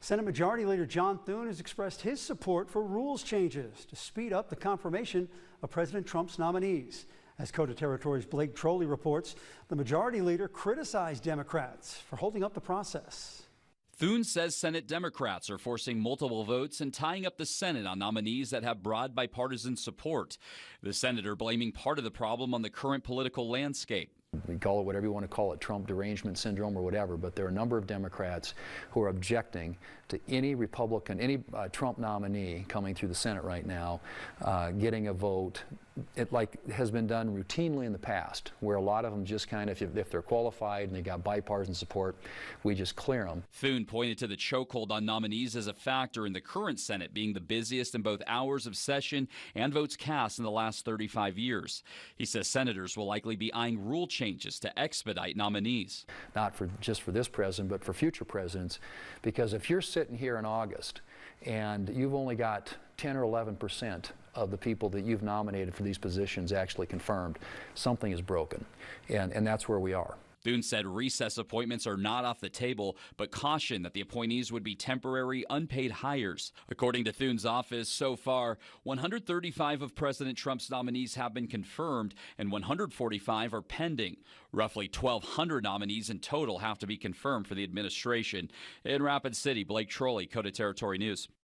Senate Majority Leader John Thune has expressed his support for rules changes to speed up the confirmation of President Trump's nominees. As Dakota Territory's Blake Trolley reports, the Majority Leader criticized Democrats for holding up the process. Thune says Senate Democrats are forcing multiple votes and tying up the Senate on nominees that have broad bipartisan support. The senator blaming part of the problem on the current political landscape. We call it whatever you want to call it, Trump derangement syndrome or whatever, but there are a number of Democrats who are objecting to any Republican, any Trump nominee coming through the Senate right now getting a vote. It has been done routinely in the past, where a lot of them just kind of, if they're qualified and they got bipartisan support, we just clear them. Thune pointed to the chokehold on nominees as a factor in the current Senate being the busiest in both hours of session and votes cast in the last 35 years. He says senators will likely be eyeing rule changes to expedite nominees. Not just for this president, but for future presidents, because if you're sitting here in August and you've only got 10 or 11% of the people that you've nominated for these positions actually confirmed, something is broken, and that's where we are. Thune said recess appointments are not off the table, but cautioned that the appointees would be temporary, unpaid hires. According to Thune's office, so far, 135 of President Trump's nominees have been confirmed, and 145 are pending. Roughly 1,200 nominees in total have to be confirmed for the administration. In Rapid City, Blake Trolley, Dakota Territory News.